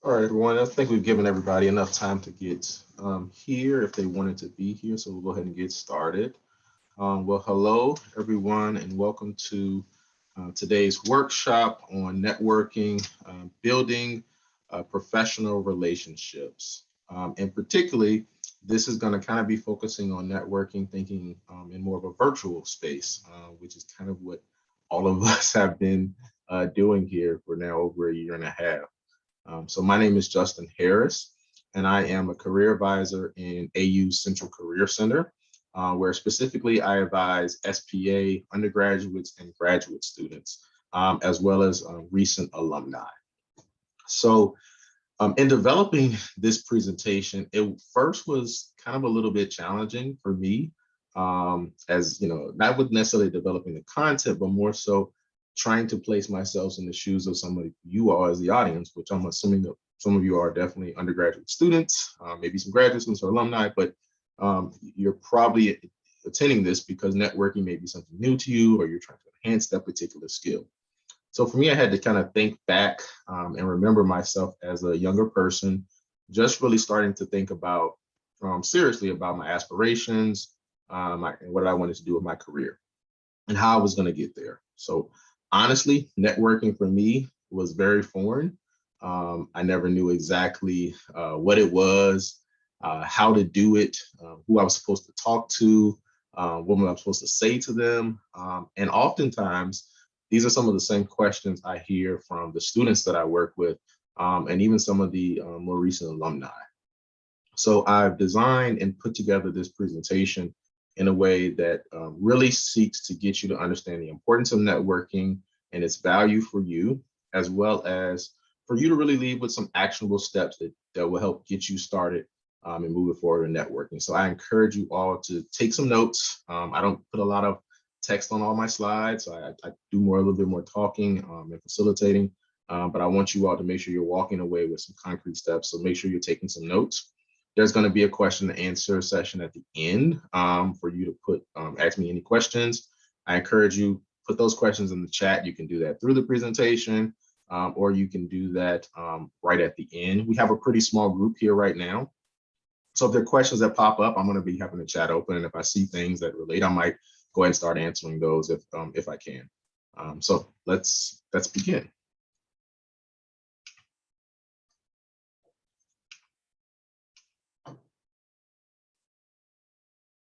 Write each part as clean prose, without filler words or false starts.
All right, everyone. I think we've given everybody enough time to get here if they wanted to be here. So we'll go ahead and get started. Well, hello, everyone, and welcome to today's workshop on networking, building professional relationships. And particularly, this is going to kind of be focusing on networking, thinking in more of a virtual space, which is kind of what all of us have been doing here for now over a year and a half. So my name is Justin Harris, and I am a career advisor in AU Central Career Center, where specifically I advise SPA undergraduates and graduate students, as well as recent alumni. So in developing this presentation, it first was kind of a little bit challenging for me, as you know, not with necessarily developing the content, but more so trying to place myself in the shoes of some of you all as the audience, which I'm assuming that some of you are definitely undergraduate students, maybe some graduate students or alumni, but you're probably attending this because networking may be something new to you, or you're trying to enhance that particular skill. So for me, I had to kind of think back and remember myself as a younger person, just really starting to think about seriously about my aspirations, and what I wanted to do with my career and how I was going to get there. So honestly, networking for me was very foreign. I never knew exactly what it was, how to do it, who I was supposed to talk to, what am I supposed to say to them. And oftentimes, these are some of the same questions I hear from the students that I work with, and even some of the more recent alumni. So I've designed and put together this presentation in a way that really seeks to get you to understand the importance of networking and its value for you, as well as for you to really leave with some actionable steps that will help get you started and moving forward in networking. So I encourage you all to take some notes. I don't put a lot of text on all my slides. So I do a little bit more talking and facilitating, but I want you all to make sure you're walking away with some concrete steps. So make sure you're taking some notes. There's going to be a question and answer session at the end for you to ask me any questions. I encourage you, put those questions in the chat. You can do that through the presentation, or you can do that right at the end. We have a pretty small group here right now. So if there are questions that pop up, I'm going to be having the chat open. And if I see things that relate, I might go ahead and start answering those if I can. So let's begin.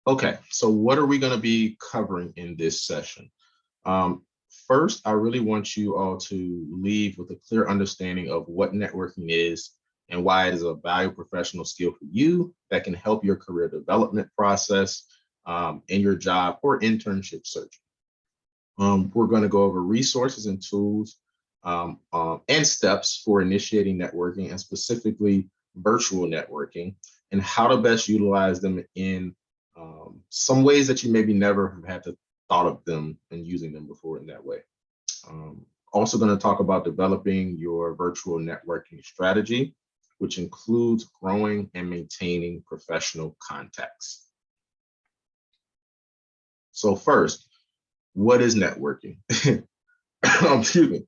Okay, so what are we going to be covering in this session? First, I really want you all to leave with a clear understanding of what networking is and why it is a valuable professional skill for you that can help your career development process in your job or internship search. We're going to go over resources and tools and steps for initiating networking, and specifically virtual networking, and how to best utilize them in some ways that you maybe never have had to thought of them and using them before in that way. Also going to talk about developing your virtual networking strategy, which includes growing and maintaining professional contacts. So first, what is networking? Excuse me.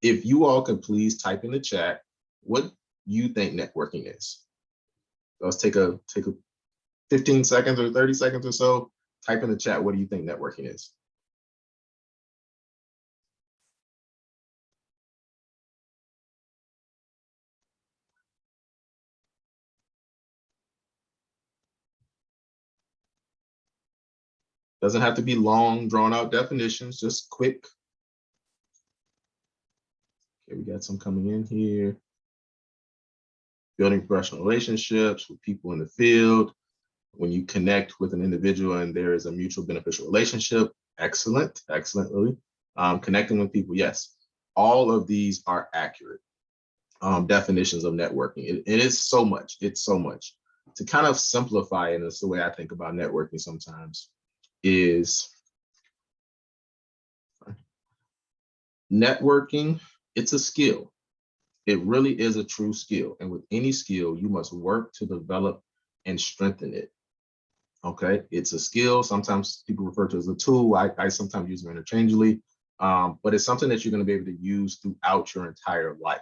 If you all could please type in the chat what you think networking is. Let's take a 15 seconds or 30 seconds or so. Type in the chat, what do you think networking is? Doesn't have to be long, drawn out definitions, just quick. Okay, we got some coming in here. Building professional relationships with people in the field. When you connect with an individual and there is a mutual beneficial relationship, excellent, Lily. Connecting with people, yes. All of these are accurate definitions of networking. It is so much, it's so much. To kind of simplify it, and it's the way I think about networking sometimes, is networking, it's a skill. It really is a true skill. And with any skill, you must work to develop and strengthen it. Okay, it's a skill. Sometimes people refer to it as a tool. I sometimes use them interchangeably, but it's something that you're going to be able to use throughout your entire life.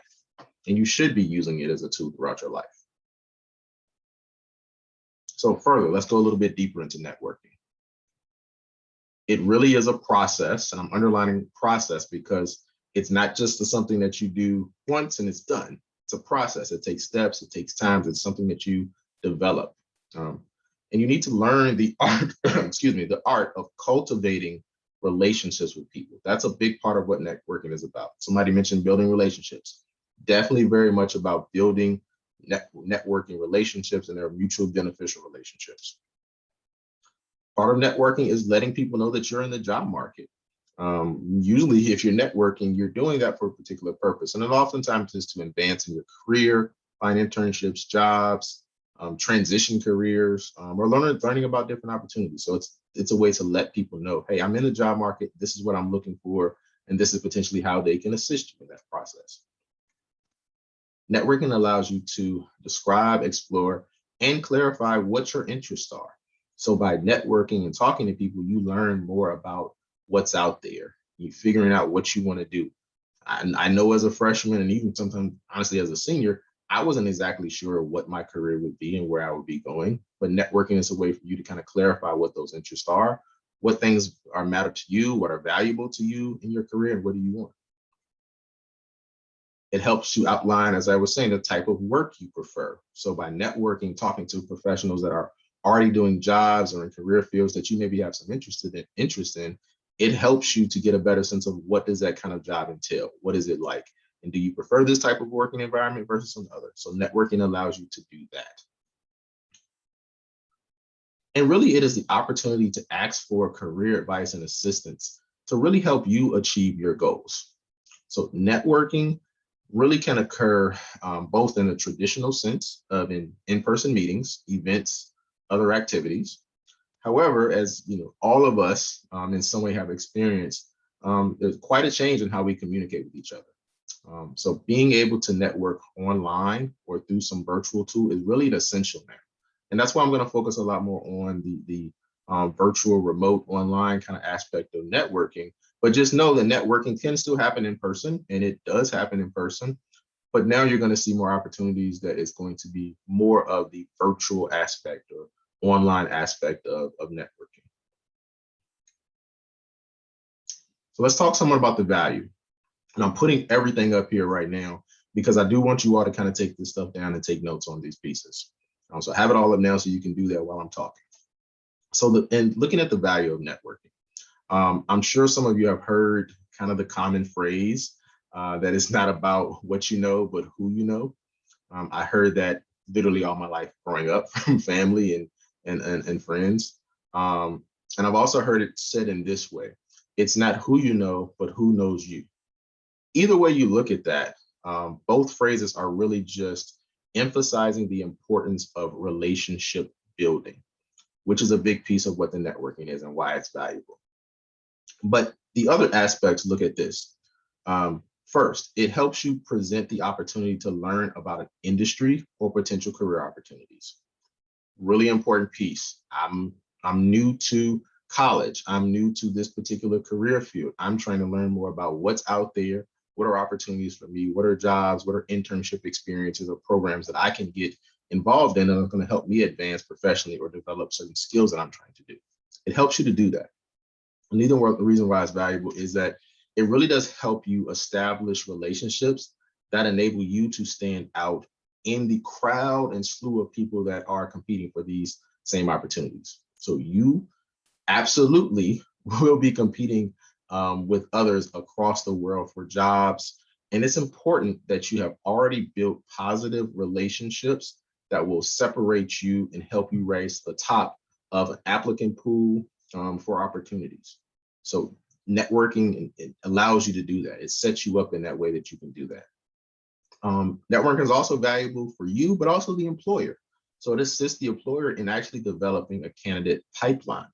and you should be using it as a tool throughout your life. So further, let's go a little bit deeper into networking. It really is a process, and I'm underlining process because it's not just something that you do once and it's done. It's a process. It takes steps. It takes time. It's something that you develop. And you need to learn the art, the art of cultivating relationships with people. That's a big part of what networking is about. Somebody mentioned building relationships. Definitely very much about building networking relationships, and they're mutual beneficial relationships. Part of networking is letting people know that you're in the job market. Usually, if you're networking, you're doing that for a particular purpose. And it oftentimes is to advance in your career, find internships, jobs, transition careers, or learning about different opportunities. So it's a way to let people know, hey, I'm in the job market. This is what I'm looking for. And this is potentially how they can assist you in that process. Networking allows you to describe, explore, and clarify what your interests are. So by networking and talking to people, you learn more about what's out there. You're figuring out what you want to do. I know as a freshman, and even sometimes, honestly, as a senior, I wasn't exactly sure what my career would be and where I would be going. But networking is a way for you to kind of clarify what those interests are, what things are matter to you, what are valuable to you in your career, and what do you want. It helps you outline, as I was saying, the type of work you prefer. So by networking, talking to professionals that are already doing jobs or in career fields that you maybe have some interest in, it helps you to get a better sense of what does that kind of job entail? What is it like? And do you prefer this type of working environment versus some other? So networking allows you to do that. And really, it is the opportunity to ask for career advice and assistance to really help you achieve your goals. So networking really can occur both in a traditional sense of in-person meetings, events, other activities. However, as you know, all of us in some way have experienced, there's quite a change in how we communicate with each other. So being able to network online or through some virtual tool is really an essential now. And that's why I'm going to focus a lot more on the virtual, remote, online kind of aspect of networking. But just know that networking can still happen in person, and it does happen in person. But now you're going to see more opportunities that is going to be more of the virtual aspect or online aspect of networking. So let's talk somewhat about the value. And I'm putting everything up here right now because I do want you all to kind of take this stuff down and take notes on these pieces. So I have it all up now so you can do that while I'm talking. So and looking at the value of networking, I'm sure some of you have heard kind of the common phrase that it's not about what you know, but who you know. I heard that literally all my life growing up from family and friends. And I've also heard it said in this way: it's not who you know, but who knows you. Either way you look at that, both phrases are really just emphasizing the importance of relationship building, which is a big piece of what the networking is and why it's valuable. But the other aspects look at this. First, it helps you present the opportunity to learn about an industry or potential career opportunities. Really important piece. I'm new to college. I'm new to this particular career field. I'm trying to learn more about what's out there. What are opportunities for me? What are jobs? What are internship experiences or programs that I can get involved in that are going to help me advance professionally or develop certain skills that I'm trying to do? It helps you to do that. And the reason why it's valuable is that it really does help you establish relationships that enable you to stand out in the crowd and slew of people that are competing for these same opportunities. So you absolutely will be competing with others across the world for jobs. And it's important that you have already built positive relationships that will separate you and help you raise the top of an applicant pool for opportunities. So networking it allows you to do that. It sets you up in that way that you can do that. Networking is also valuable for you, but also the employer. So it assists the employer in actually developing a candidate pipeline.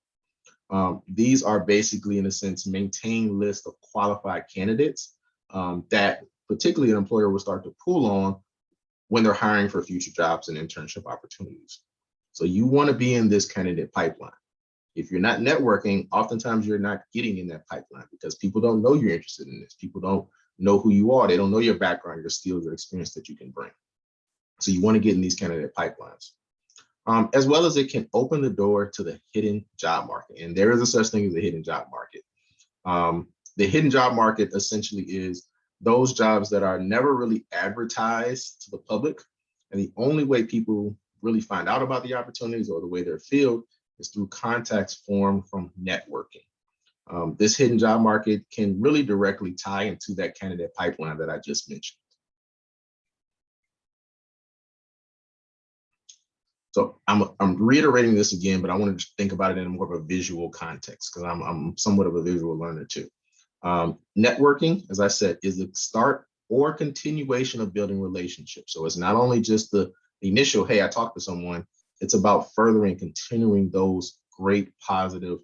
These are basically, in a sense, maintained list of qualified candidates that particularly an employer will start to pull on when they're hiring for future jobs and internship opportunities. So you want to be in this candidate pipeline. If you're not networking, oftentimes you're not getting in that pipeline because people don't know you're interested in this. People don't know who you are. They don't know your background, your skills, your experience that you can bring. So you want to get in these candidate pipelines. As well as it can open the door to the hidden job market. And there is a such thing as a hidden job market. The hidden job market essentially is those jobs that are never really advertised to the public. And the only way people really find out about the opportunities or the way they're filled is through contacts formed from networking. This hidden job market can really directly tie into that candidate pipeline that I just mentioned. So I'm reiterating this again, but I want to think about it in more of a visual context because I'm somewhat of a visual learner too. Networking, as I said, is the start or continuation of building relationships. So it's not only just the initial, hey, I talked to someone, it's about furthering, continuing those great positive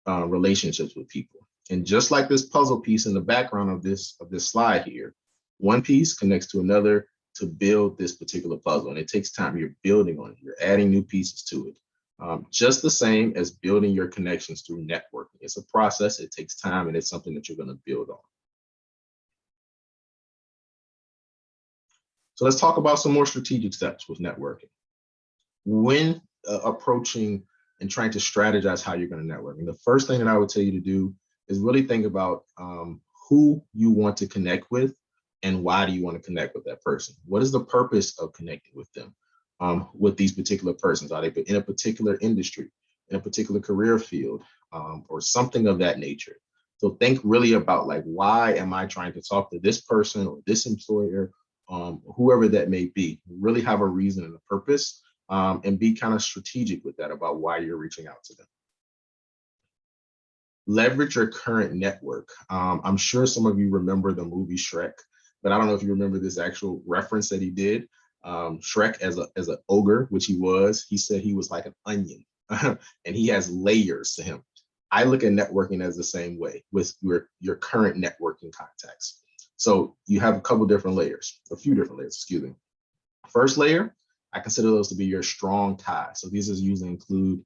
relationships with people. And just like this puzzle piece in the background of this slide here, one piece connects to another to build this particular puzzle. And it takes time. You're building on it. You're adding new pieces to it. Just the same as building your connections through networking. It's a process. It takes time, and it's something that you're going to build on. So let's talk about some more strategic steps with networking. When approaching and trying to strategize how you're going to network, and the first thing that I would tell you to do is really think about who you want to connect with and why do you want to connect with that person? What is the purpose of connecting with them, with these particular persons? Are they in a particular industry, in a particular career field, or something of that nature? So think really about like, why am I trying to talk to this person or this employer, whoever that may be? Really have a reason and a purpose, and be kind of strategic with that about why you're reaching out to them. Leverage your current network. I'm sure some of you remember the movie Shrek, but I don't know if you remember this actual reference that he did. Shrek as an ogre, which he was, he said he was like an onion and he has layers to him. I look at networking as the same way with your current networking contacts. So you have a few different layers, excuse me. First layer, I consider those to be your strong ties. So these usually include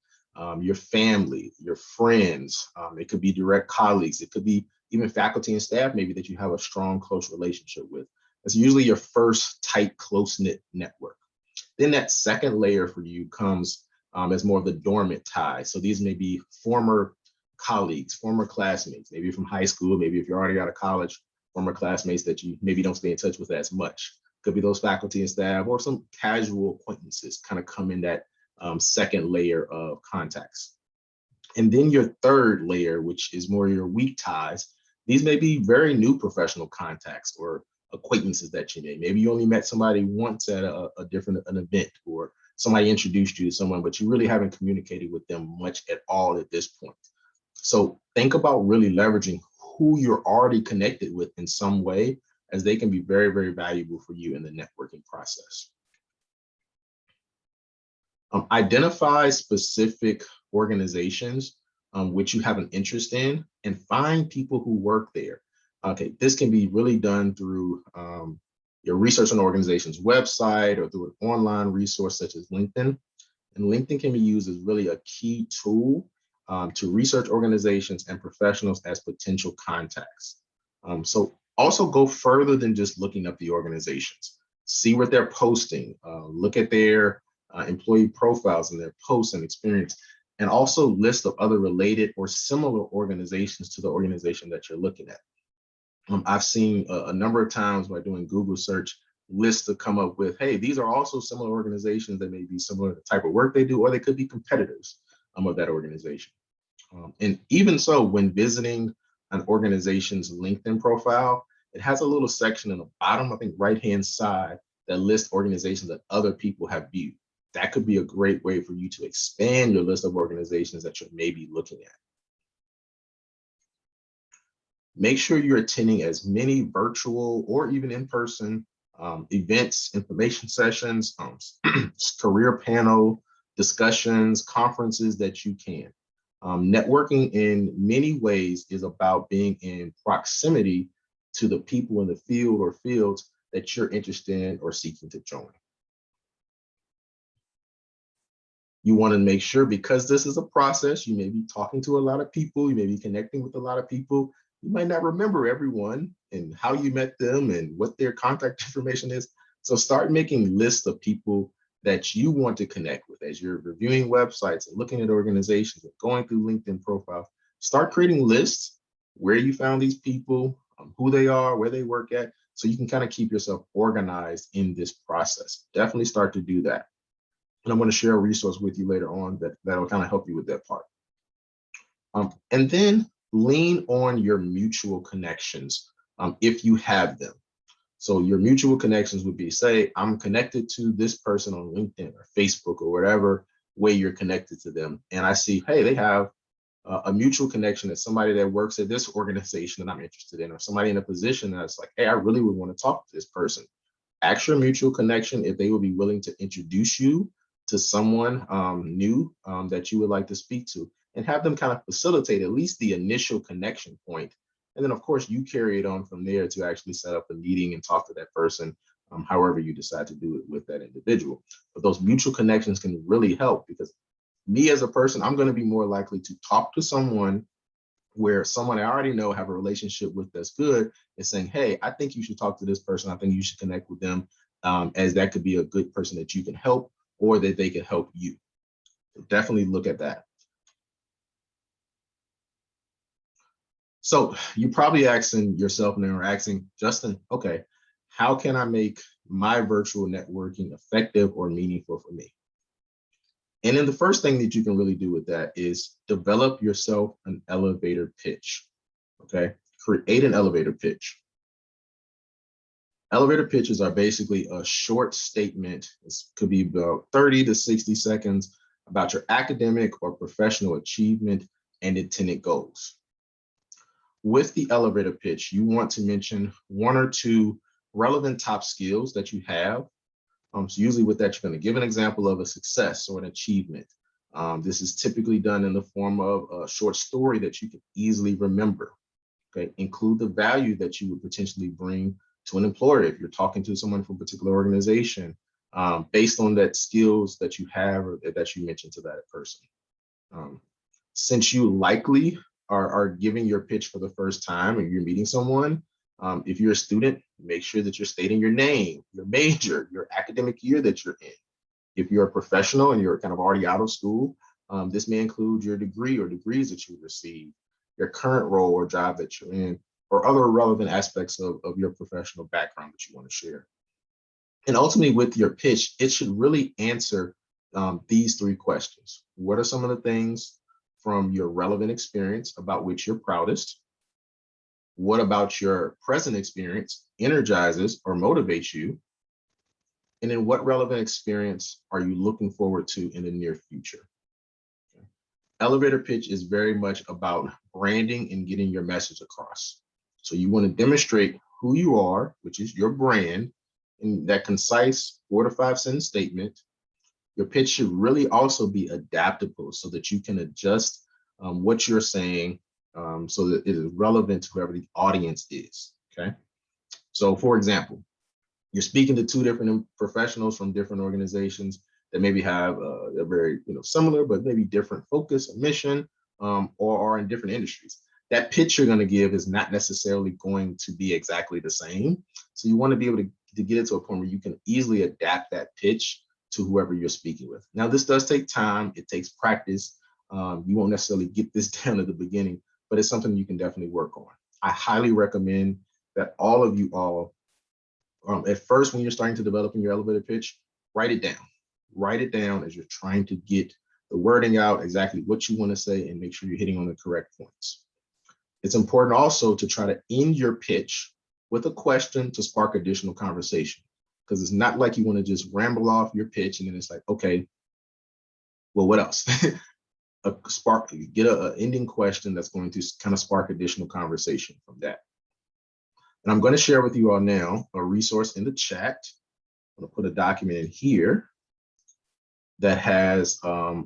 your family, your friends. It could be direct colleagues. It could be even faculty and staff, maybe that you have a strong, close relationship with. That's usually your first tight, close-knit network. Then that second layer for you comes as more of the dormant ties. So these may be former colleagues, former classmates, maybe from high school, maybe if you're already out of college, former classmates that you maybe don't stay in touch with as much. Could be those faculty and staff or some casual acquaintances kind of come in that second layer of contacts. And then your third layer, which is more your weak ties, these may be very new professional contacts or acquaintances that you made. Maybe you only met somebody once at an event, or somebody introduced you to someone, but you really haven't communicated with them much at all at this point. So think about really leveraging who you're already connected with in some way, as they can be very, very valuable for you in the networking process. Identify specific organizations which you have an interest in and find people who work there. Okay, this can be really done through your research on the organization's website or through an online resource such as LinkedIn. And LinkedIn can be used as really a key tool to research organizations and professionals as potential contacts. So also go further than just looking up the organizations. See what they're posting, look at their employee profiles and their posts and experience, and also list of other related or similar organizations to the organization that you're looking at. I've seen a number of times by doing Google search lists to come up with, hey, these are also similar organizations that may be similar to the type of work they do, or they could be competitors of that organization. And even so, when visiting an organization's LinkedIn profile, it has a little section in the bottom, I think right-hand side, that lists organizations that other people have viewed. That could be a great way for you to expand your list of organizations that you're maybe looking at. Make sure you're attending as many virtual or even in-person events, information sessions, career panel discussions, conferences that you can. Networking in many ways is about being in proximity to the people in the field or fields that you're interested in or seeking to join. You want to make sure, because this is a process, you may be talking to a lot of people, you may be connecting with a lot of people, You might not remember everyone and how you met them and what their contact information is. So start making lists of people that you want to connect with as you're reviewing websites and looking at organizations and going through LinkedIn profiles. Start creating lists where you found these people, who they are, where they work at, so you can kind of keep yourself organized in this process. Definitely start to do that. And I'm going to share a resource with you later on that'll kind of help you with that part. And then lean on your mutual connections if you have them. So your mutual connections would be, say, I'm connected to this person on LinkedIn or Facebook or whatever way you're connected to them. And I see, hey, they have a mutual connection as somebody that works at this organization that I'm interested in, or somebody in a position that's like, hey, I really would want to talk to this person. Ask your mutual connection if they would be willing to introduce you to someone new that you would like to speak to, and have them kind of facilitate at least the initial connection point. And then, of course, you carry it on from there to actually set up a meeting and talk to that person, however you decide to do it with that individual. But those mutual connections can really help, because me as a person, I'm going to be more likely to talk to someone where someone I already know, have a relationship with that's good, and saying, hey, I think you should talk to this person. I think you should connect with them, as that could be a good person that you can help, or that they can help you. So definitely look at that. So you're probably asking yourself now, or asking, Justin, okay, how can I make my virtual networking effective or meaningful for me? And then the first thing that you can really do with that is develop yourself an elevator pitch. Okay, create an elevator pitch. Elevator pitches are basically a short statement. This could be about 30 to 60 seconds about your academic or professional achievement and intended goals. With the elevator pitch, you want to mention one or two relevant top skills that you have. So usually with that, you're going to give an example of a success or an achievement. This is typically done in the form of a short story that you can easily remember. Okay, include the value that you would potentially bring to an employer if you're talking to someone from a particular organization, based on that skills that you have or that you mentioned to that person. Since you likely are giving your pitch for the first time and you're meeting someone, if you're a student, make sure that you're stating your name, your major, your academic year that you're in. If you're a professional and you're kind of already out of school, this may include your degree or degrees that you received, your current role or job that you're in, or other relevant aspects of your professional background that you want to share. And ultimately, with your pitch, it should really answer these three questions. What are some of the things from your relevant experience about which you're proudest? What about your present experience energizes or motivates you? And then what relevant experience are you looking forward to in the near future? Elevator pitch is very much about branding and getting your message across. So you want to demonstrate who you are, which is your brand, in that concise 4 to 5 sentence statement. Your pitch should really also be adaptable so that you can adjust what you're saying, so that it is relevant to whoever the audience is. Okay. So for example, you're speaking to two different professionals from different organizations that maybe have a very similar but maybe different focus or mission, or are in different industries. That pitch you're going to give is not necessarily going to be exactly the same. So you want to be able to get it to a point where you can easily adapt that pitch to whoever you're speaking with. Now, this does take time. It takes practice. You won't necessarily get this down at the beginning, but it's something you can definitely work on. I highly recommend that all of you all, at first, when you're starting to develop in your elevator pitch, write it down. Write it down as you're trying to get the wording out, exactly what you want to say, and make sure you're hitting on the correct points. It's important also to try to end your pitch with a question to spark additional conversation, because it's not like you want to just ramble off your pitch and then it's like, okay, well, what else? Get an ending question that's going to kind of spark additional conversation from that. And I'm going to share with you all now a resource in the chat. I'm going to put a document in here that has a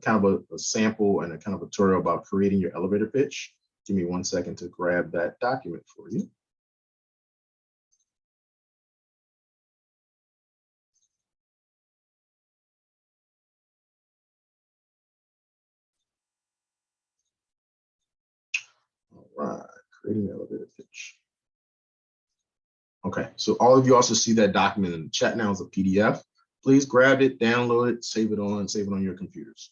kind of a sample and a kind of a tutorial about creating your elevator pitch. Give me 1 second to grab that document for you. All right, creating the elevator pitch. Okay, so all of you also see that document in the chat now as a PDF. Please grab it, download it, save it on your computers.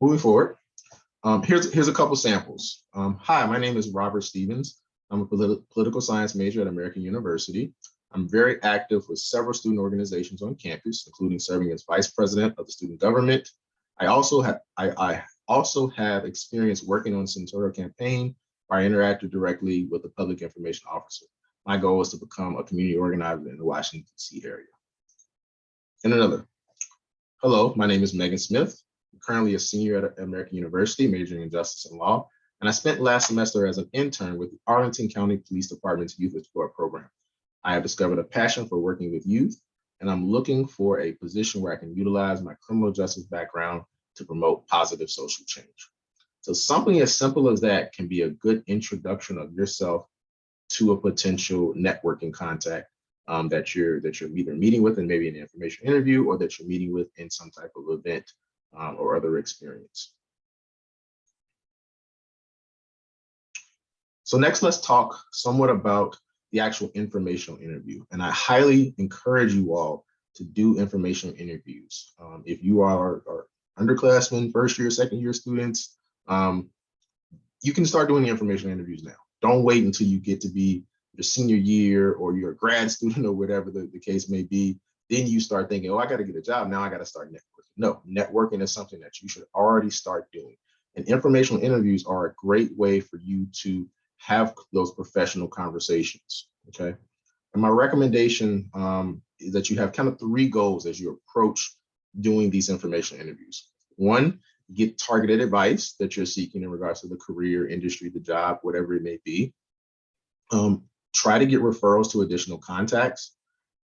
Moving forward, here's a couple samples. Hi, my name is Robert Stevens. I'm a political science major at American University. I'm very active with several student organizations on campus, including serving as vice president of the student government. I also have experience working on senatorial campaign where I interacted directly with the public information officer. My goal is to become a community organizer in the Washington, D.C. area. And another, hello, my name is Megan Smith. I'm currently a senior at American University, majoring in justice and law. And I spent last semester as an intern with the Arlington County Police Department's Youth Explorer program. I have discovered a passion for working with youth, and I'm looking for a position where I can utilize my criminal justice background to promote positive social change. So something as simple as that can be a good introduction of yourself to a potential networking contact that you're either meeting with in maybe an information interview or that you're meeting with in some type of event or other experience. So next, let's talk somewhat about the actual informational interview. And I highly encourage you all to do informational interviews. If you are underclassmen, first year, second year students, you can start doing the informational interviews now. Don't wait until you get to be your senior year or you're a grad student or whatever the case may be. Then you start thinking, oh, I got to get a job. Now I got to start networking. No, networking is something that you should already start doing. And informational interviews are a great way for you to have those professional conversations, okay? And my recommendation is that you have kind of 3 goals as you approach doing these informational interviews. 1, get targeted advice that you're seeking in regards to the career, industry, the job, whatever it may be. Try to get referrals to additional contacts,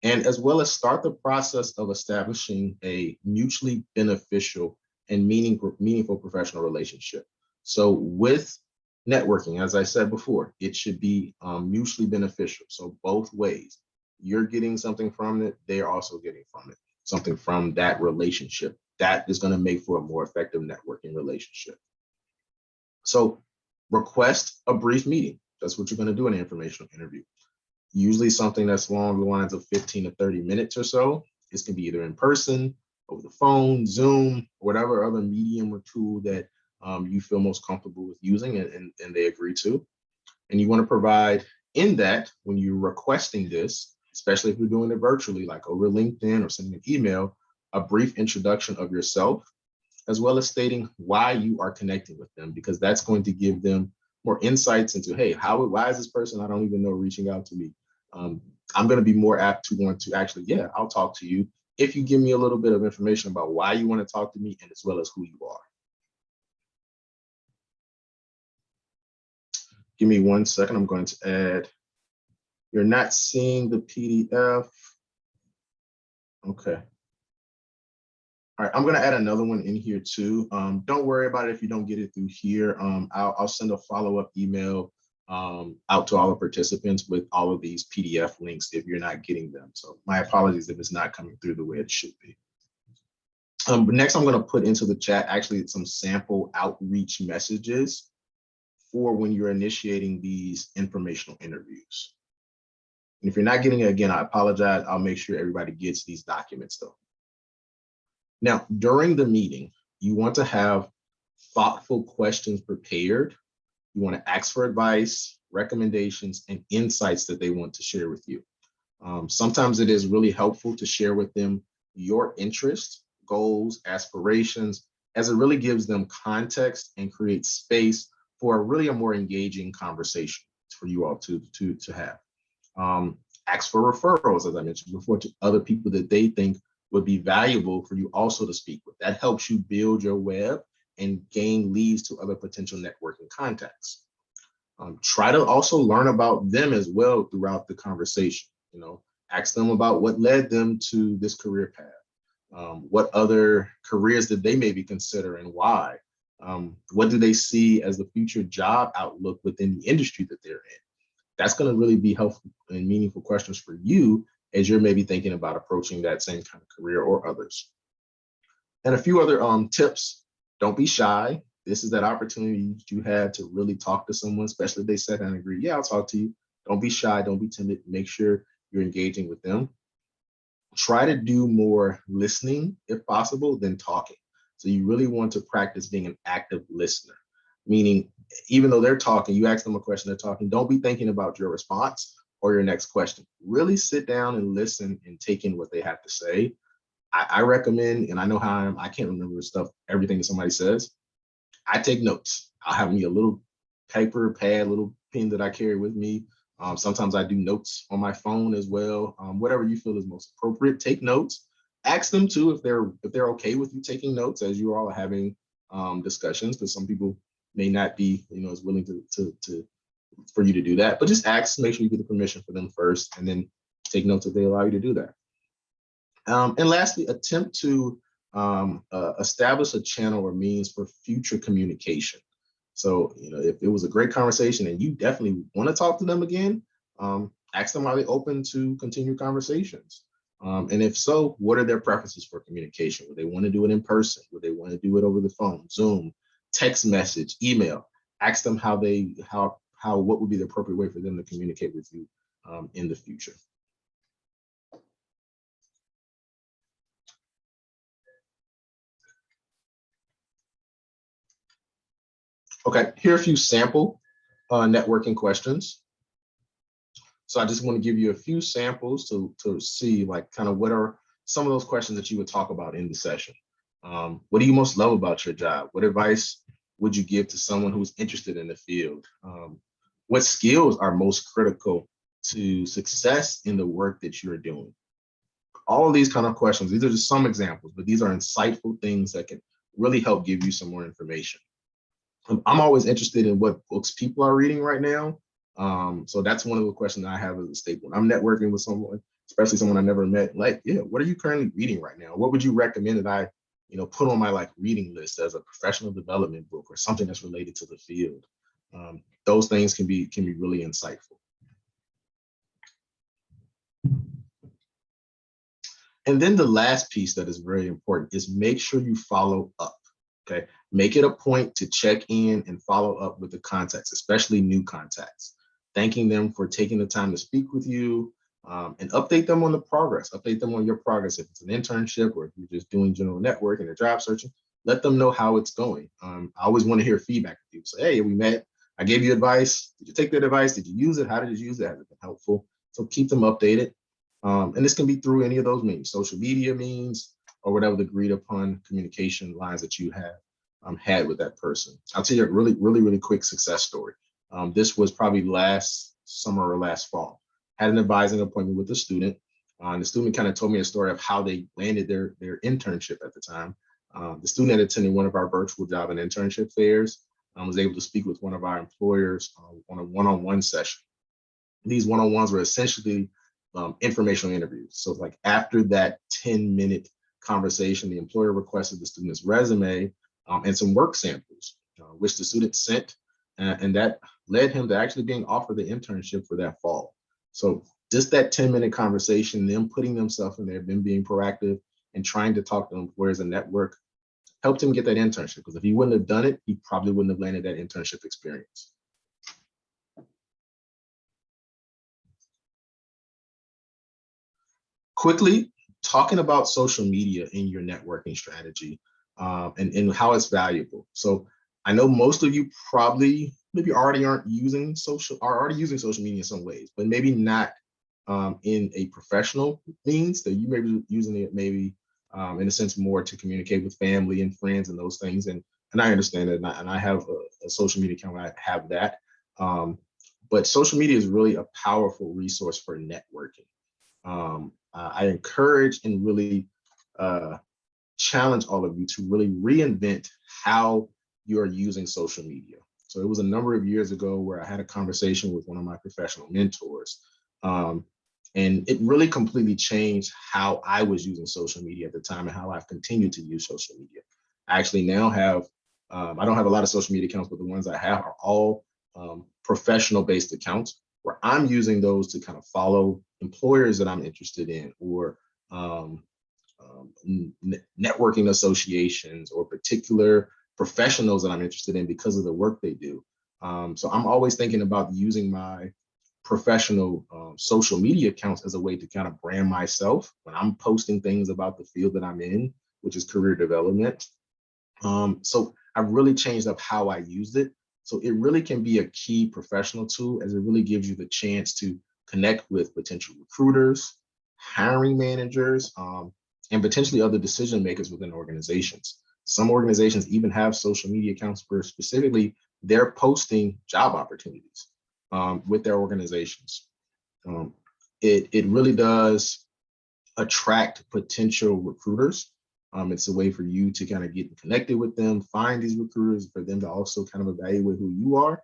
and as well as start the process of establishing a mutually beneficial and meaningful professional relationship. So with networking, as I said before, it should be mutually beneficial. So both ways, you're getting something from it, they're also getting from it, something from that relationship. That is going to make for a more effective networking relationship. So request a brief meeting. That's what you're going to do in an informational interview. Usually something that's along the lines of 15 to 30 minutes or so. This can be either in person, over the phone, Zoom, whatever other medium or tool that you feel most comfortable with using and they agree to. And you want to provide in that, when you're requesting this, especially if you're doing it virtually, like over LinkedIn or sending an email, a brief introduction of yourself, as well as stating why you are connecting with them, because that's going to give them more insights into, hey, why is this person I don't even know reaching out to me? I'm going to be more apt to want to actually, yeah, I'll talk to you if you give me a little bit of information about why you want to talk to me and as well as who you are. Give me 1 second. I'm going to add, you're not seeing the PDF. Okay. All right, I'm going to add another one in here too. Don't worry about it if you don't get it through here. I'll send a follow-up email out to all the participants with all of these PDF links if you're not getting them. So my apologies if it's not coming through the way it should be. But next, I'm going to put into the chat actually some sample outreach messages for when you're initiating these informational interviews. And if you're not getting it, again, I apologize. I'll make sure everybody gets these documents though. Now, during the meeting, you want to have thoughtful questions prepared. You want to ask for advice, recommendations, and insights that they want to share with you. Sometimes it is really helpful to share with them your interests, goals, aspirations, as it really gives them context and creates space for a more engaging conversation for you all to have. Ask for referrals, as I mentioned before, to other people that they think would be valuable for you also to speak with. That helps you build your web and gain leads to other potential networking contacts. Try to also learn about them as well throughout the conversation. Ask them about what led them to this career path. What other careers did they maybe consider and why? What do they see as the future job outlook within the industry that they're in? That's going to really be helpful and meaningful questions for you as you're maybe thinking about approaching that same kind of career or others. And a few other tips. Don't be shy. this is that opportunity that you had to really talk to someone, especially if they sat down and agreed, yeah, I'll talk to you. Don't be shy, don't be timid. Make sure you're engaging with them. Try to do more listening if possible than talking. So you really want to practice being an active listener, meaning even though they're talking, you ask them a question, they're talking, don't be thinking about your response or your next question. Really sit down and listen and take in what they have to say. I recommend, and I know how I can't remember stuff, everything that somebody says. I take notes. I'll have me a little paper pad, little pen that I carry with me. Sometimes I do notes on my phone as well. Whatever you feel is most appropriate. Take notes. Ask them too if they're okay with you taking notes as you all are having discussions, because some people may not be, as willing to for you to do that. But just ask, make sure you get the permission for them first, and then take notes if they allow you to do that. And lastly, attempt to establish a channel or means for future communication. So, if it was a great conversation and you definitely want to talk to them again, ask them, are they open to continue conversations? And if so, what are their preferences for communication? Would they want to do it in person? Would they want to do it over the phone, Zoom, text message, email? Ask them what would be the appropriate way for them to communicate with you in the future. Okay, here are a few sample networking questions. So I just want to give you a few samples to see kind of what are some of those questions that you would talk about in the session. What do you most love about your job? What advice would you give to someone who's interested in the field? What skills are most critical to success in the work that you're doing? All of these kind of questions, these are just some examples, but these are insightful things that can really help give you some more information. I'm always interested in what books people are reading right now. So that's one of the questions I have as a staple. I'm networking with someone, especially someone I never met. What are you currently reading right now? What would you recommend that I, put on my reading list as a professional development book or something that's related to the field? Those things can be really insightful. And then the last piece that is very important is make sure you follow up. Okay, make it a point to check in and follow up with the contacts, especially new contacts, thanking them for taking the time to speak with you, and update them on the progress, update them on your progress. If it's an internship or if you're just doing general networking or job searching, let them know how it's going. I always want to hear feedback from people. Say, hey, we met, I gave you advice. Did you take that advice? Did you use it? How did you use it? Has it been helpful? So keep them updated. And this can be through any of those means, social media means, or whatever the agreed upon communication lines that you have had with that person. I'll tell you a really, really, really quick success story. This was probably last summer or last fall. Had an advising appointment with a student. The student kind of told me a story of how they landed their internship at the time. The student had attended one of our virtual job and internship fairs, was able to speak with one of our employers on a one-on-one session. These one-on-ones were essentially informational interviews. So after that 10-minute conversation, the employer requested the student's resume and some work samples, which the student sent, and that led him to actually being offered the internship for that fall. So just that 10-minute conversation, them putting themselves in there, them being proactive and trying to talk to employers and network helped him get that internship, because if he wouldn't have done it, he probably wouldn't have landed that internship experience. Quickly, talking about social media in your networking strategy, and how it's valuable. So I know most of you probably maybe already using social media in some ways, but maybe not in a professional means. That you may be using it maybe in a sense more to communicate with family and friends and those things. And I understand that, and I have a social media account where I have that. But social media is really a powerful resource for networking. I encourage and really challenge all of you to really reinvent how you're using social media. So it was a number of years ago where I had a conversation with one of my professional mentors, and it really completely changed how I was using social media at the time and how I've continued to use social media. I actually now have, I don't have a lot of social media accounts, but the ones I have are all professional-based accounts where I'm using those to kind of follow employers that I'm interested in, or networking associations, or particular professionals that I'm interested in because of the work they do. So I'm always thinking about using my professional social media accounts as a way to kind of brand myself when I'm posting things about the field that I'm in, which is career development. So I've really changed up how I used it. So it really can be a key professional tool, as it really gives you the chance to connect with potential recruiters, hiring managers, and potentially other decision makers within organizations. Some organizations even have social media accounts where specifically they're posting job opportunities with their organizations. It really does attract potential recruiters. It's a way for you to kind of get connected with them, find these recruiters, for them to also kind of evaluate who you are.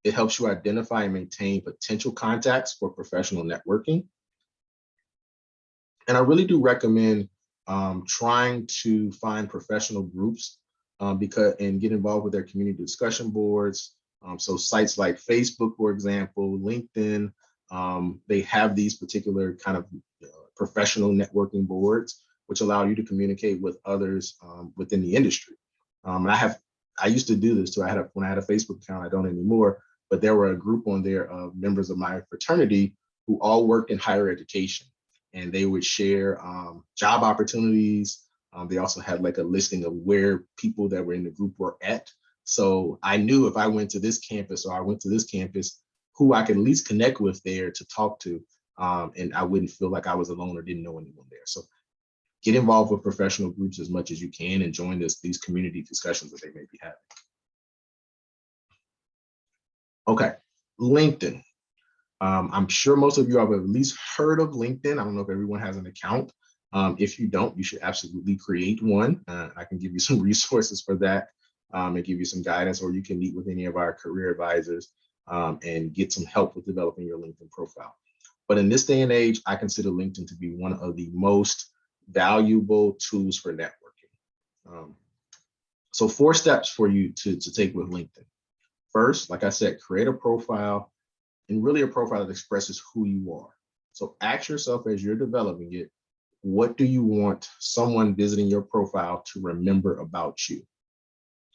It helps you identify and maintain potential contacts for professional networking. And I really do recommend trying to find professional groups and get involved with their community discussion boards. So sites like Facebook, for example, LinkedIn, they have these particular kind of professional networking boards, which allow you to communicate with others within the industry. And I used to do this too. When I had a Facebook account, I don't anymore, but there were a group on there of members of my fraternity who all worked in higher education, and they would share job opportunities. They also had like a listing of where people that were in the group were at. So I knew if I went to this campus or I went to this campus, who I could at least connect with there to talk to. And I wouldn't feel like I was alone or didn't know anyone there. So get involved with professional groups as much as you can and join these community discussions that they may be having. Okay, LinkedIn. I'm sure most of you have at least heard of LinkedIn. I don't know if everyone has an account. If you don't, you should absolutely create one. I can give you some resources for that and give you some guidance, or you can meet with any of our career advisors and get some help with developing your LinkedIn profile. But in this day and age, I consider LinkedIn to be one of the most valuable tools for networking. So 4 steps for you to take with LinkedIn. First, like I said, create a profile, and really a profile that expresses who you are. So ask yourself as you're developing it, what do you want someone visiting your profile to remember about you?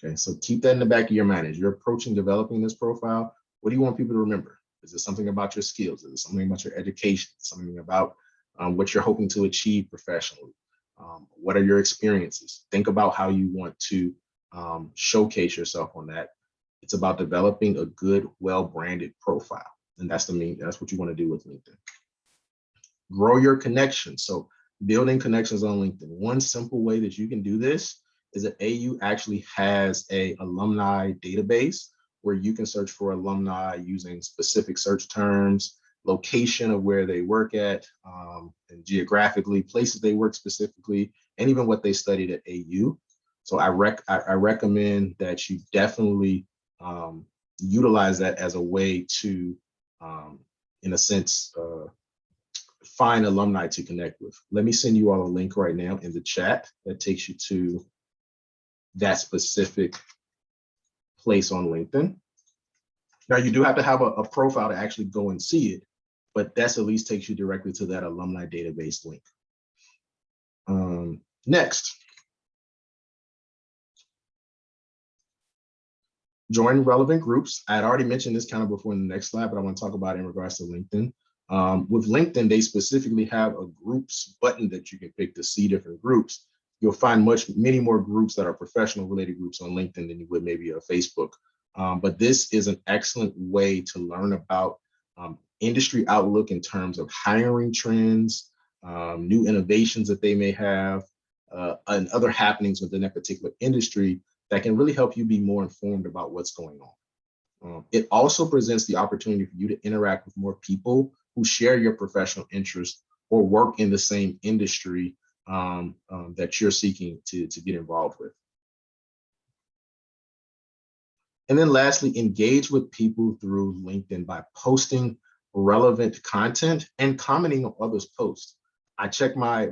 Okay, so keep that in the back of your mind. As you're approaching developing this profile, what do you want people to remember? Is it something about your skills? Is it something about your education? Something about what you're hoping to achieve professionally? What are your experiences? Think about how you want to showcase yourself on that. It's about developing a good, well-branded profile. And that's what you want to do with LinkedIn. Grow your connections. So building connections on LinkedIn. One simple way that you can do this is that AU actually has an alumni database where you can search for alumni using specific search terms, location of where they work at, and geographically, places they work specifically, and even what they studied at AU. So I recommend that you definitely utilize that as a way to, in a sense, find alumni to connect with. Let me send you all a link right now in the chat that takes you to that specific place on LinkedIn. Now, you do have to have a profile to actually go and see it, but that's at least takes you directly to that alumni database link. Next, join relevant groups. I had already mentioned this kind of before in the next slide, but I want to talk about it in regards to LinkedIn. With LinkedIn, they specifically have a groups button that you can pick to see different groups. You'll find many more groups that are professional related groups on LinkedIn than you would maybe a Facebook. But this is an excellent way to learn about industry outlook in terms of hiring trends, new innovations that they may have, and other happenings within that particular industry that can really help you be more informed about what's going on. It also presents the opportunity for you to interact with more people who share your professional interests or work in the same industry that you're seeking to get involved with. And then lastly, engage with people through LinkedIn by posting relevant content and commenting on others' posts. I check my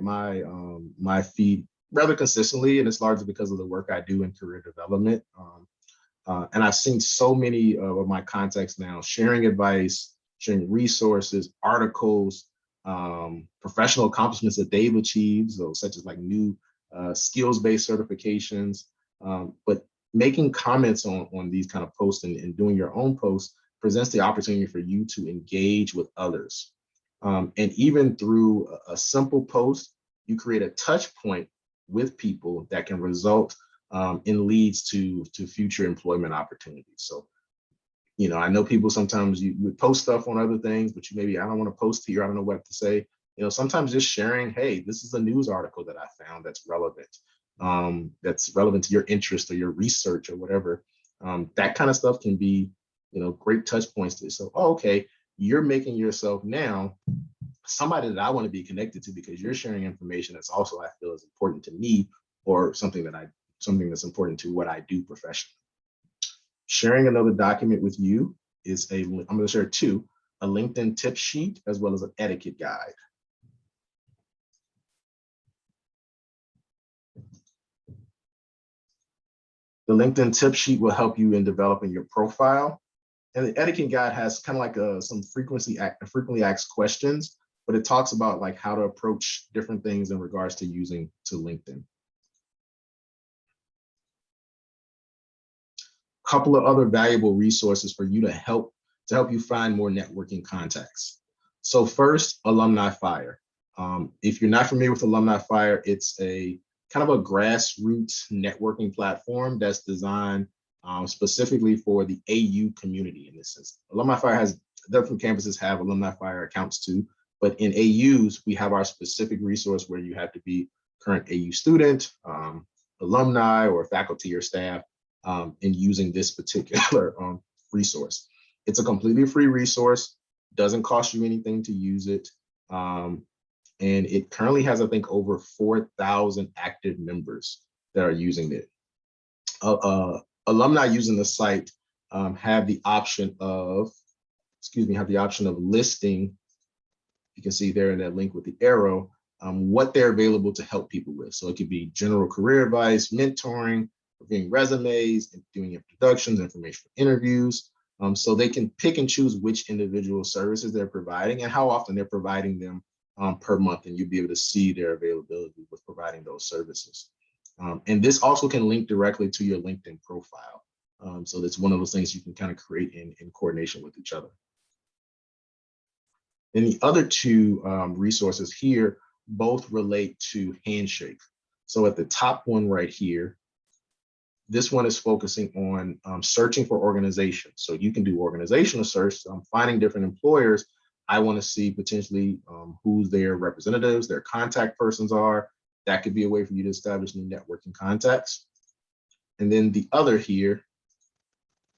feed rather consistently, and it's largely because of the work I do in career development. And I've seen so many of my contacts now sharing advice, sharing resources, articles, professional accomplishments that they've achieved, so such as like new skills-based certifications, But making comments on these kind of posts and doing your own posts presents the opportunity for you to engage with others. And even through a simple post, you create a touch point with people that can result in leads to future employment opportunities. So, I know people sometimes you would post stuff on other things, but you maybe, I don't want to post here, I don't know what to say. Sometimes just sharing, hey, this is a news article that I found that's relevant to your interest or your research or whatever. That kind of stuff can be, great touch points to. So, okay, you're making yourself now somebody that I want to be connected to because you're sharing information that's also I feel is important to me or something that's important to what I do professionally. Sharing another document with you is I'm going to share two, a LinkedIn tip sheet as well as an etiquette guide. The LinkedIn tip sheet will help you in developing your profile. And the etiquette guide has kind of like some frequently asked questions, but it talks about like how to approach different things in regards to using to LinkedIn. A couple of other valuable resources for you to help you find more networking contacts. So first, Alumni Fire. If you're not familiar with Alumni Fire, it's a kind of a grassroots networking platform that's designed specifically for the AU community in this sense. Alumni Fire has different campuses have Alumni Fire accounts too, but in AUs, we have our specific resource where you have to be current AU student, alumni, or faculty or staff in using this particular resource. It's a completely free resource, doesn't cost you anything to use it. And it currently has, I think, over 4,000 active members that are using it. Alumni using the site have the option of listing. You can see there in that link with the arrow, what they're available to help people with. So it could be general career advice, mentoring, reviewing resumes, and doing introductions, informational interviews. So they can pick and choose which individual services they're providing and how often they're providing them per month, and you'll be able to see their availability with providing those services. And this also can link directly to your LinkedIn profile. So that's one of those things you can kind of create in coordination with each other. And the other two resources here both relate to Handshake. So at the top one right here, this one is focusing on searching for organizations. So you can do organizational search, finding different employers. I want to see potentially who their representatives, their contact persons are. That could be a way for you to establish new networking contacts. And then the other here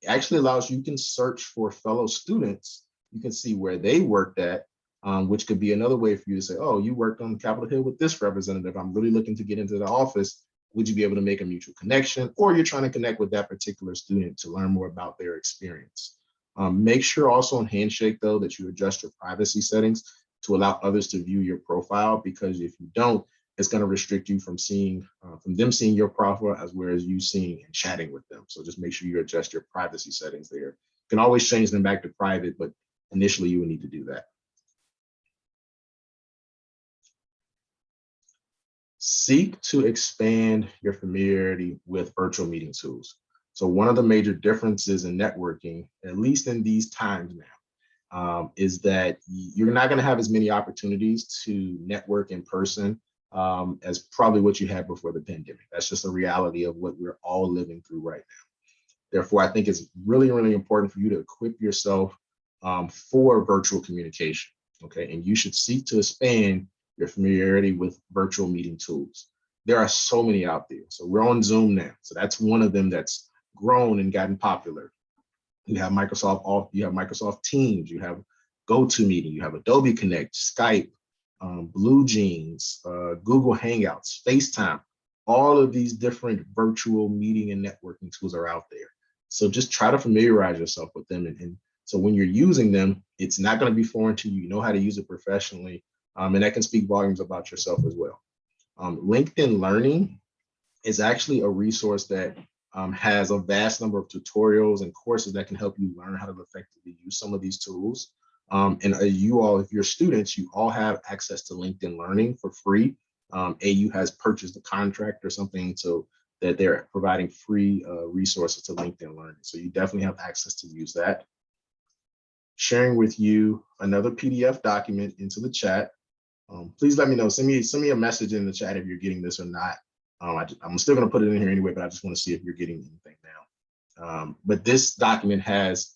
actually allows you can search for fellow students. You can see where they worked at, which could be another way for you to say, oh, you worked on Capitol Hill with this representative. I'm really looking to get into the office. Would you be able to make a mutual connection? Or you're trying to connect with that particular student to learn more about their experience. Make sure also on Handshake, though, that you adjust your privacy settings to allow others to view your profile, because if you don't, it's going to restrict you from them seeing your profile as well as you seeing and chatting with them. So just make sure you adjust your privacy settings there. You can always change them back to private, but initially you will need to do that. Seek to expand your familiarity with virtual meeting tools. So one of the major differences in networking, at least in these times now, is that you're not going to have as many opportunities to network in person as probably what you had before the pandemic. That's just a reality of what we're all living through right now. Therefore, I think it's really, really important for you to equip yourself for virtual communication, okay? And you should seek to expand your familiarity with virtual meeting tools. There are so many out there. So we're on Zoom now. So that's one of them that's grown and gotten popular. You have Microsoft Teams, you have GoToMeeting, you have Adobe Connect, Skype, Blue Jeans, Google Hangouts, FaceTime. All of these different virtual meeting and networking tools are out there. So just try to familiarize yourself with them. And so when you're using them, it's not going to be foreign to you. You know how to use it professionally. And that can speak volumes about yourself as well. LinkedIn Learning is actually a resource that has a vast number of tutorials and courses that can help you learn how to effectively use some of these tools. And if you're students, you all have access to LinkedIn Learning for free. AU has purchased a contract or something to that they're providing free resources to LinkedIn Learning. So you definitely have access to use that. Sharing with you another PDF document into the chat. Please let me know. Send me a message in the chat if you're getting this or not. I'm still going to put it in here anyway, but I just want to see if you're getting anything now. But this document has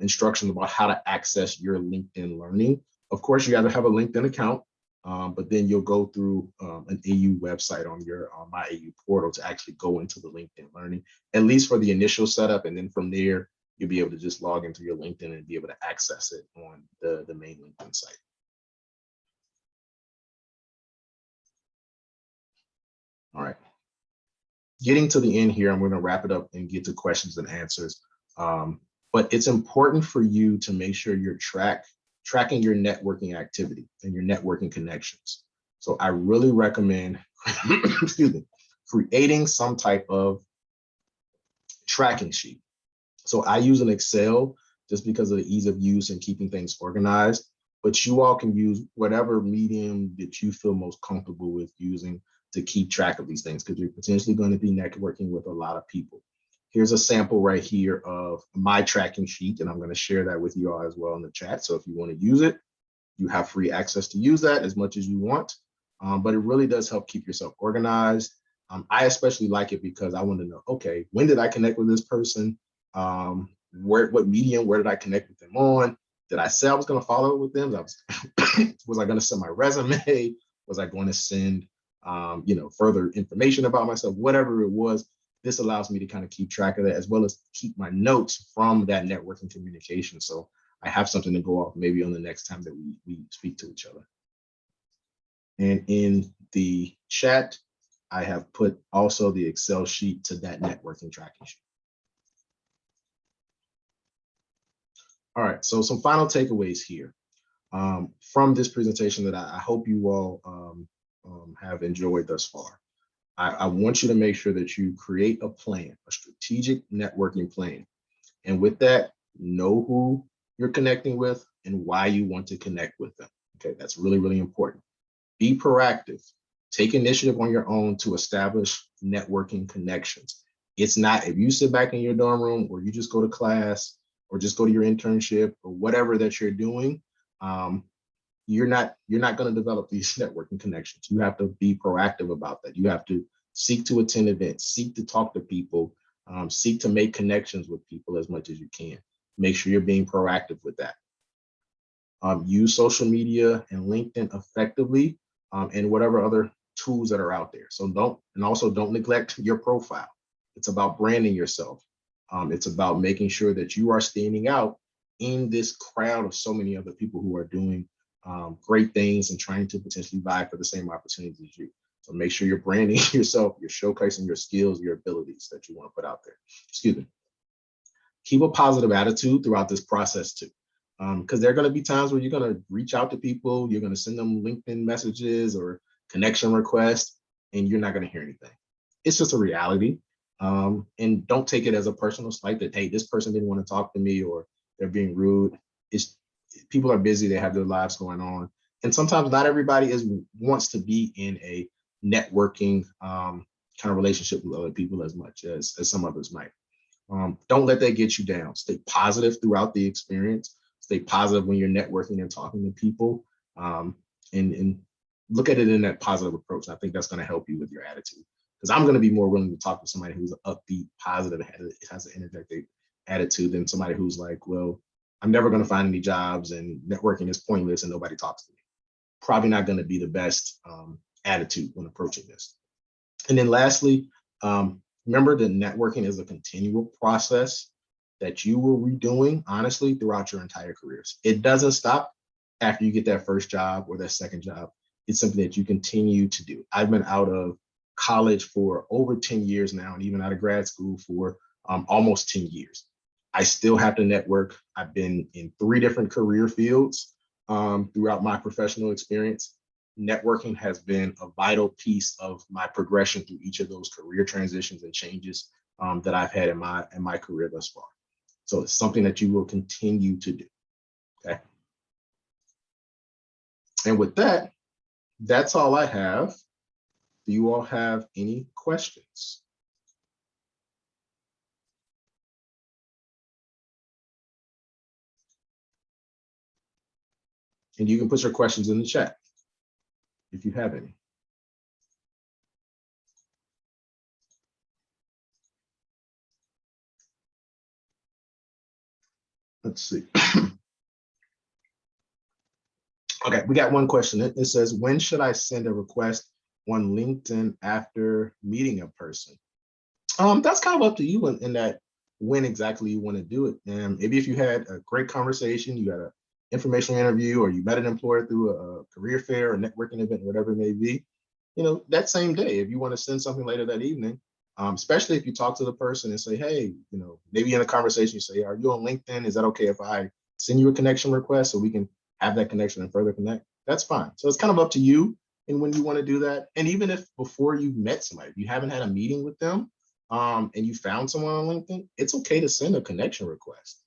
instructions about how to access your LinkedIn Learning. Of course, you got to have a LinkedIn account, but then you'll go through an AU website on your My AU portal to actually go into the LinkedIn Learning, at least for the initial setup. And then from there, you'll be able to just log into your LinkedIn and be able to access it on the main LinkedIn site. All right. Getting to the end here, I'm going to wrap it up and get to questions and answers. But it's important for you to make sure you're tracking your networking activity and your networking connections. So I really recommend, excuse me, creating some type of tracking sheet. So I use an Excel just because of the ease of use and keeping things organized, but you all can use whatever medium that you feel most comfortable with using to keep track of these things, because you're potentially going to be networking with a lot of people. Here's a sample right here of my tracking sheet, and I'm going to share that with you all as well in the chat. So if you want to use it, you have free access to use that as much as you want, but it really does help keep yourself organized. I especially like it because I want to know, okay, when did I connect with this person? What medium, where did I connect with them on? Did I say I was going to follow up with them? Was I going to send my resume? Was I going to send further information about myself? Whatever it was, this allows me to kind of keep track of that, as well as keep my notes from that networking communication. So I have something to go off maybe on the next time that we speak to each other. And in the chat, I have put also the Excel sheet to that networking tracking sheet. All right, so some final takeaways here from this presentation that I hope you all have enjoyed thus far. I want you to make sure that you create a plan, a strategic networking plan. And with that, know who you're connecting with and why you want to connect with them. Okay, that's really, really important. Be proactive. Take initiative on your own to establish networking connections. It's not, if you sit back in your dorm room or you just go to class or just go to your internship or whatever that you're doing, you're not going to develop these networking connections. You have to be proactive about that. You have to seek to attend events, seek to talk to people, seek to make connections with people as much as you can. Make sure you're being proactive with that. Use social media and LinkedIn effectively, and whatever other tools that are out there. So don't neglect your profile. It's about branding yourself. It's about making sure that you are standing out in this crowd of so many other people who are doing great things and trying to potentially vie for the same opportunities as you. So make sure you're branding yourself, you're showcasing your skills, your abilities that you want to put out there. Excuse me. Keep a positive attitude throughout this process too. Because there are going to be times where you're going to reach out to people, you're going to send them LinkedIn messages or connection requests, and you're not going to hear anything. It's just a reality. And don't take it as a personal slight that, hey, this person didn't want to talk to me or they're being rude. People are busy, they have their lives going on. And sometimes not everybody wants to be in a networking kind of relationship with other people as much as some others might. Don't let that get you down. Stay positive throughout the experience. Stay positive when you're networking and talking to people, and look at it in that positive approach. I think that's going to help you with your attitude, because I'm going to be more willing to talk to somebody who's upbeat, positive, has an energetic attitude than somebody who's like, well, I'm never going to find any jobs and networking is pointless and nobody talks to me. Probably not going to be the best attitude when approaching this. And then lastly, remember that networking is a continual process that you will be doing, honestly, throughout your entire careers. It doesn't stop after you get that first job or that second job. It's something that you continue to do. I've been out of college for over 10 years now, and even out of grad school for almost 10 years. I still have to network. I've been in 3 different career fields throughout my professional experience. Networking has been a vital piece of my progression through each of those career transitions and changes that I've had in my career thus far. So it's something that you will continue to do. Okay. And with that, that's all I have. Do you all have any questions? And you can put your questions in the chat if you have any. Let's see. Okay, we got one question. It says, when should I send a request on LinkedIn after meeting a person? That's kind of up to you in that when exactly you want to do it. And maybe if you had a great conversation, you got an informational interview, or you met an employer through a career fair or networking event, whatever it may be, that same day, if you want to send something later that evening, especially if you talk to the person and say, hey, maybe in a conversation, you say, are you on LinkedIn? Is that okay if I send you a connection request so we can have that connection and further connect? That's fine. So it's kind of up to you and when you want to do that. And even if before you've met somebody, if you haven't had a meeting with them, and you found someone on LinkedIn, it's okay to send a connection request.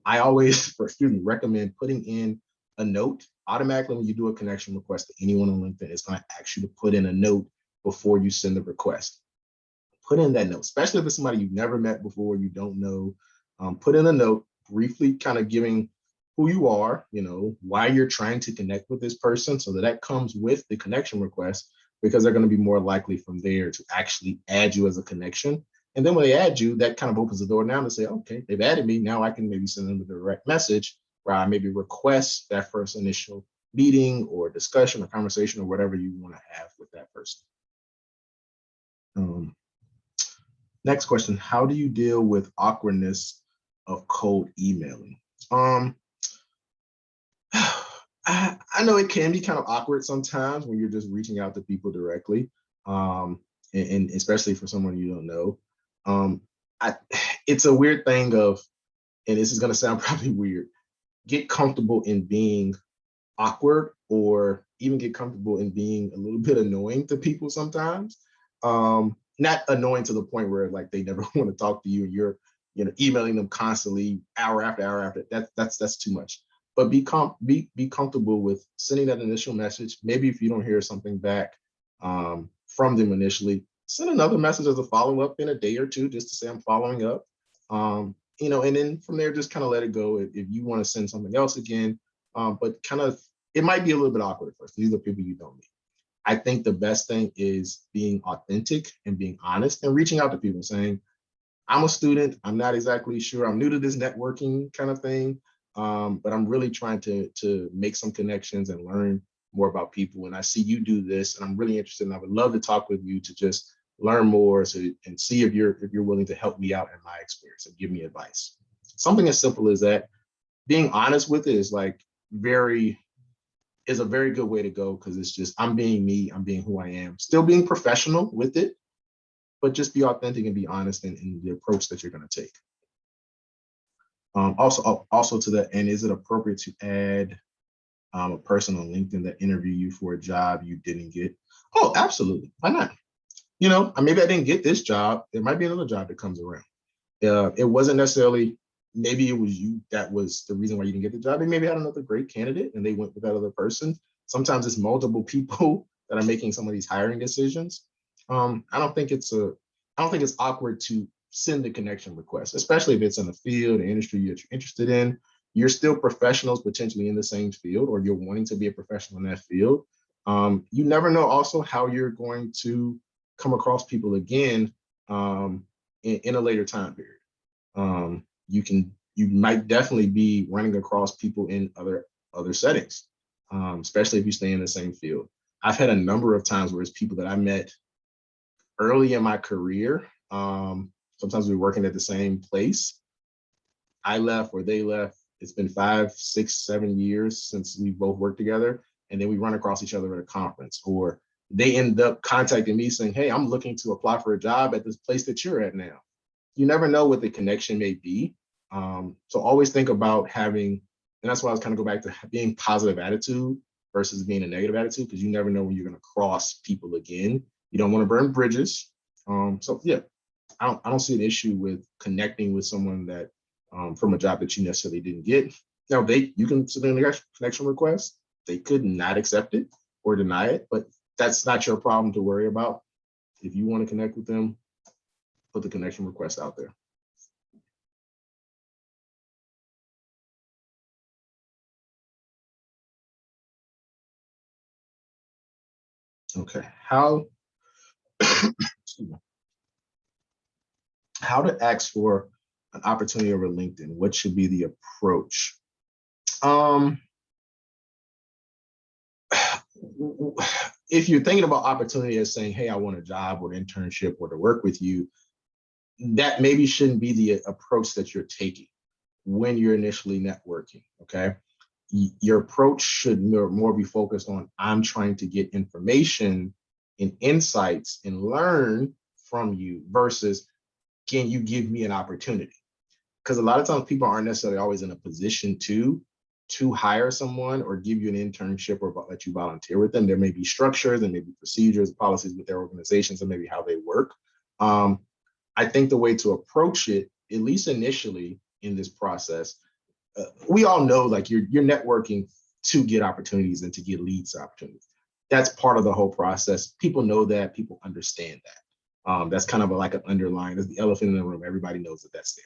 I always, recommend putting in a note. Automatically, when you do a connection request to anyone on LinkedIn, it's going to ask you to put in a note before you send the request. Put in that note, especially if it's somebody you've never met before, you don't know. Put in a note, briefly kind of giving who you are, why you're trying to connect with this person, so that comes with the connection request, because they're going to be more likely from there to actually add you as a connection. And then when they add you, that kind of opens the door now to say, okay, they've added me. Now I can maybe send them a direct message where I maybe request that first initial meeting or discussion or conversation or whatever you want to have with that person. Next question, how do you deal with awkwardness of cold emailing? I know it can be kind of awkward sometimes when you're just reaching out to people directly, and especially for someone you don't know. It's a weird thing of, and this is going to sound probably weird, get comfortable in being awkward, or even get comfortable in being a little bit annoying to people sometimes. Not annoying to the point where like they never want to talk to you and you're emailing them constantly, hour after hour after. That's too much. But be comfortable with sending that initial message. Maybe if you don't hear something back from them initially, send another message as a follow-up in a day or two, just to say I'm following up. And then from there, just kind of let it go if you want to send something else again. But kind of, it might be a little bit awkward at first. These are people you don't meet. I think the best thing is being authentic and being honest and reaching out to people saying, I'm a student, I'm not exactly sure, I'm new to this networking kind of thing, but I'm really trying to make some connections and learn more about people. And I see you do this, and I'm really interested, and I would love to talk with you to just learn more and see if you're willing to help me out in my experience and give me advice. Something as simple as that. Being honest with it is a very good way to go, because it's just, I'm being me, I'm being who I am, still being professional with it, but just be authentic and be honest in the approach that you're going to take. Also to that end, is it appropriate to add a person on LinkedIn that interviewed you for a job you didn't get? Oh, absolutely. Why not? Maybe I didn't get this job. There might be another job that comes around. It wasn't necessarily, maybe it was you that was the reason why you didn't get the job. They maybe had another great candidate and they went with that other person. Sometimes it's multiple people that are making some of these hiring decisions. I don't think it's awkward to send the connection request, especially if it's in a field, an industry that you're interested in. You're still professionals potentially in the same field, or you're wanting to be a professional in that field. You never know also how you're going to come across people again in a later time period. You might definitely be running across people in other settings, especially if you stay in the same field. I've had a number of times where it's people that I met early in my career. Sometimes we're working at the same place. I left or they left. It's been 5, 6, 7 years since we both worked together. And then we run across each other at a conference, or they end up contacting me saying, hey, I'm looking to apply for a job at this place that you're at now. You never know what the connection may be. So always think about having, and that's why I was kind of go back to being positive attitude versus being a negative attitude, because you never know when you're going to cross people again. You don't want to burn bridges. So yeah, I don't see an issue with connecting with someone that from a job that you necessarily didn't get. Now you can submit a connection request. They could not accept it or deny it, but that's not your problem to worry about. If you want to connect with them, put the connection request out there. Okay, excuse me. How to ask for an opportunity over LinkedIn? What should be the approach? Um, if you're thinking about opportunity as saying, "Hey, I want a job or an internship or to work with you," that maybe shouldn't be the approach that you're taking when you're initially networking. Okay, your approach should more be focused on, I'm trying to get information and insights and learn from you versus, can you give me an opportunity? Because a lot of times people aren't necessarily always in a position to hire someone or give you an internship or let you volunteer with them. There may be structures and maybe procedures, policies with their organizations and maybe how they work. Um, I think the way to approach it, at least initially in this process, we all know like you're networking to get opportunities and to get leads to opportunities. That's part of the whole process. People know that. People understand that. That's kind of like an underlying. There's the elephant in the room. Everybody knows that that's there.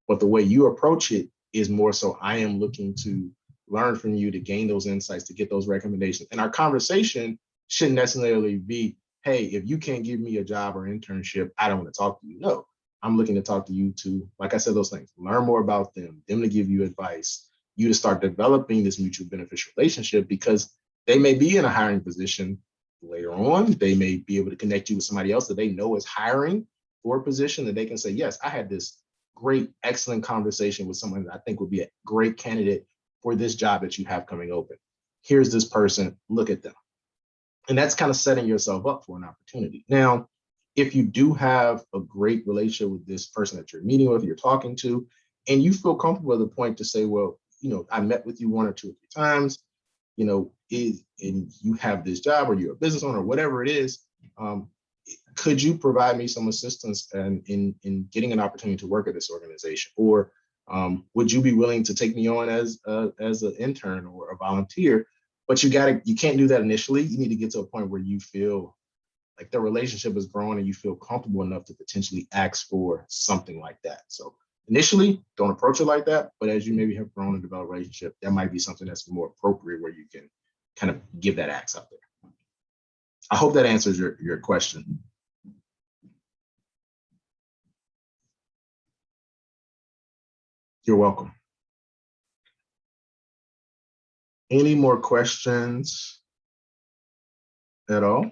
But the way you approach it is more so, I am looking to learn from you, to gain those insights, to get those recommendations. And our conversation shouldn't necessarily be, hey, if you can't give me a job or internship, I don't want to talk to you. No, I'm looking to talk to you to, like I said, those things, learn more about them to give you advice, you to start developing this mutual beneficial relationship, because they may be in a hiring position later on. They may be able to connect you with somebody else that they know is hiring for a position that they can say, yes, I had this great, excellent conversation with someone that I think would be a great candidate for this job that you have coming open. Here's this person, look at them. And that's kind of setting yourself up for an opportunity. Now, if you do have a great relationship with this person that you're meeting with, you're talking to, and you feel comfortable at the point to say, well, I met with you 1 or 2 or 3 times, and you have this job or you're a business owner, whatever it is, could you provide me some assistance in getting an opportunity to work at this organization? Or would you be willing to take me on as an intern or a volunteer? But you can't do that initially. You need to get to a point where you feel like the relationship is growing and you feel comfortable enough to potentially ask for something like that. So initially, don't approach it like that. But as you maybe have grown and developed a relationship, that might be something that's more appropriate where you can kind of give that ask out there. I hope that answers your question. You're welcome. Any more questions at all?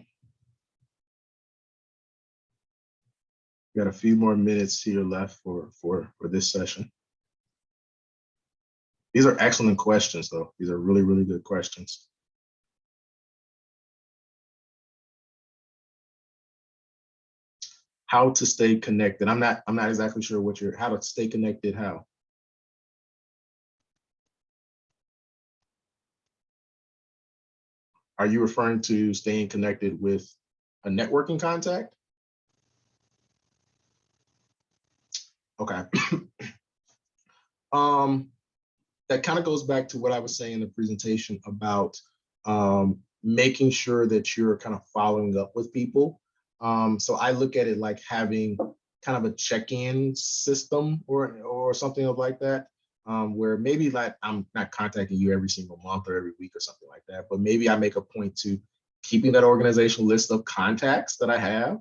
We got a few more minutes here left for this session. These are excellent questions, though. These are really, really good questions. How to stay connected. I'm not exactly sure how to stay connected, how? Are you referring to staying connected with a networking contact? Okay. That kind of goes back to what I was saying in the presentation about making sure that you're kind of following up with people. So I look at it like having kind of a check-in system or something like that, where maybe like I'm not contacting you every single month or every week or something like that, but maybe I make a point to keeping that organizational list of contacts that I have.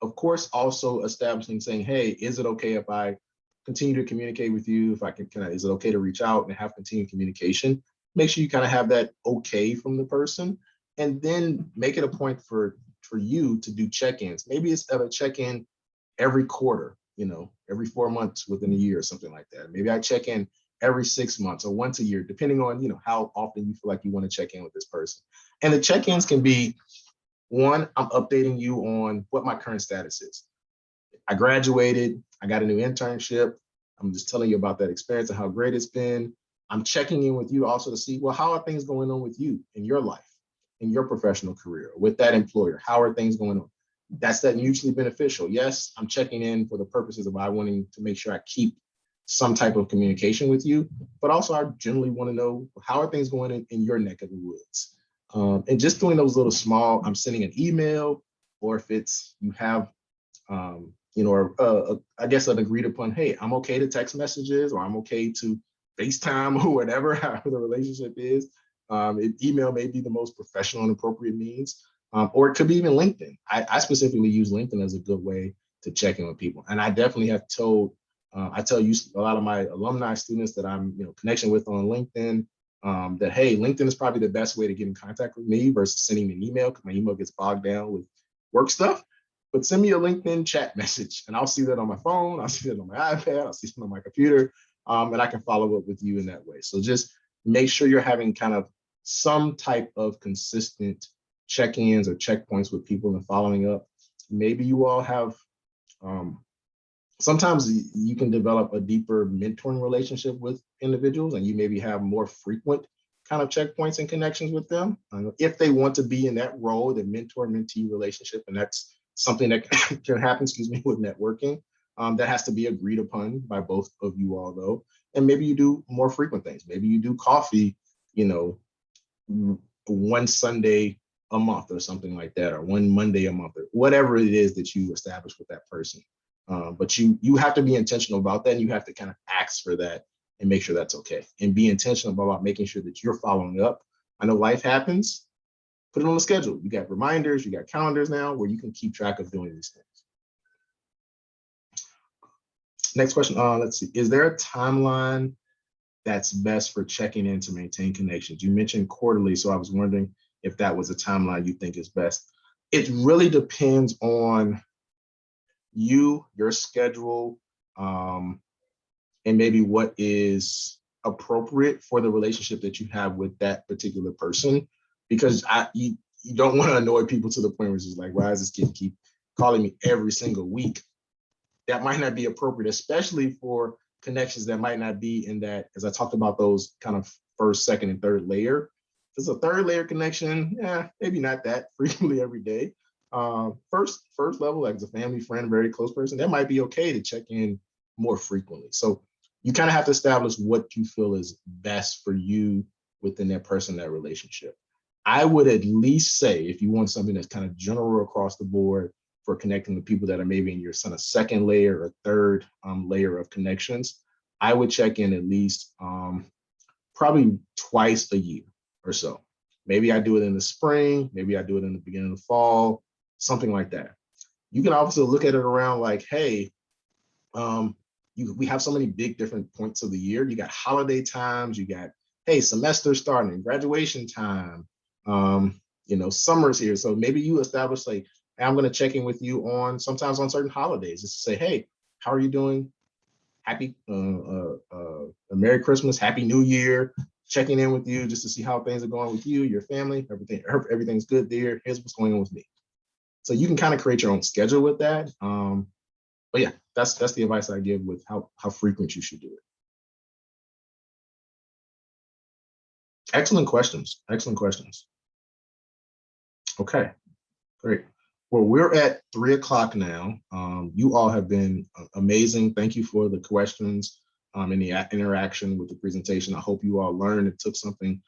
Of course, also establishing, saying, hey, is it okay if I continue to communicate with you? If I is it okay to reach out and have continued communication? Make sure you kind of have that okay from the person, and then make it a point for you to do check-ins. Maybe it's a check-in every quarter, every 4 months within a year or something like that. Maybe I check in every 6 months or once a year, depending on, how often you feel like you want to check in with this person. And the check-ins can be, one, I'm updating you on what my current status is. I graduated, I got a new internship. I'm just telling you about that experience and how great it's been. I'm checking in with you also to see, well, how are things going on with you in your life, in your professional career, with that employer? How are things going on? That's that mutually beneficial. Yes, I'm checking in for the purposes of I wanting to make sure I keep some type of communication with you, but also I generally want to know, how are things going in your neck of the woods? And just doing those little small, I'm sending an email, or if it's, you have, I guess an agreed upon, hey, I'm okay to text messages, or I'm okay to FaceTime or whatever, however the relationship is. Email may be the most professional and appropriate means. or it could be even LinkedIn. I specifically use LinkedIn as a good way to check in with people. And I definitely have told, I tell you a lot of my alumni students that I'm, connection with on LinkedIn, that, hey, LinkedIn is probably the best way to get in contact with me versus sending me an email, because my email gets bogged down with work stuff. But send me a LinkedIn chat message and I'll see that on my phone. I'll see that on my iPad. I'll see it on my computer, and I can follow up with you in that way. So just make sure you're having kind of some type of consistent check-ins or checkpoints with people and following up. Maybe you all have, sometimes you can develop a deeper mentoring relationship with individuals, and you maybe have more frequent kind of checkpoints and connections with them if they want to be in that role, the mentor-mentee relationship. And that's something that can happen, with networking. That has to be agreed upon by both of you all, though. And maybe you do more frequent things. Maybe you do coffee, one Sunday a month or something like that, or one Monday a month, or whatever it is that you establish with that person. But you have to be intentional about that, and you have to kind of ask for that and make sure that's okay. And be intentional about making sure that you're following up. I know life happens. Put it on the schedule. You got reminders, you got calendars now where you can keep track of doing these things. Next question, let's see. Is there a timeline that's best for checking in to maintain connections? You mentioned quarterly, so I was wondering if that was a timeline you think is best. It really depends on you, your schedule, and maybe what is appropriate for the relationship that you have with that particular person. Because you don't want to annoy people to the point where it's just like, why does this kid keep calling me every single week? That might not be appropriate, especially for connections that might not be in that, as I talked about, those kind of first, second, and third layer. If it's a third layer connection, maybe not that frequently every day. First level, like as a family friend, very close person, that might be okay to check in more frequently. So you kind of have to establish what you feel is best for you within that person, that relationship. I would at least say, if you want something that's kind of general across the board for connecting with people that are maybe in your kind of second layer or third layer of connections, I would check in at least probably twice a year or so. Maybe I do it in the spring, maybe I do it in the beginning of the fall, something like that. You can also look at it around like, hey, we have so many big different points of the year. You got holiday times, you got, hey, semester starting, graduation time, summer's here. So maybe you establish like, hey, I'm going to check in with you sometimes on certain holidays, just to say, hey, how are you doing? Happy Merry Christmas, Happy New Year. Checking in with you just to see how things are going with you, your family, everything's good there. Here's what's going on with me. So you can kind of create your own schedule with that. But yeah, that's the advice I give with how frequent you should do it. Excellent questions. Okay, great. Well, we're at 3:00 now. You all have been amazing. Thank you for the questions and the interaction with the presentation. I hope you all learned and took something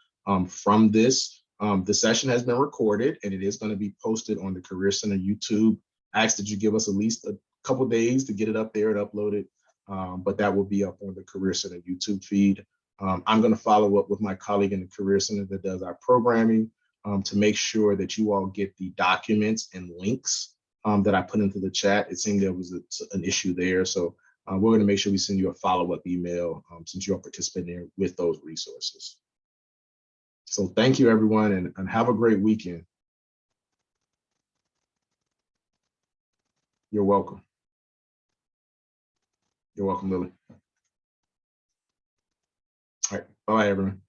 from this. The session has been recorded and it is going to be posted on the Career Center YouTube. I ask that you give us at least a couple days to get it up there and upload it, but that will be up on the Career Center YouTube feed. I'm going to follow up with my colleague in the Career Center that does our programming to make sure that you all get the documents and links that I put into the chat. It seemed there was an issue there. So we're going to make sure we send you a follow-up email since you are participating with those resources. So thank you, everyone, and have a great weekend. You're welcome. You're welcome, Lily. All right. Bye, everyone.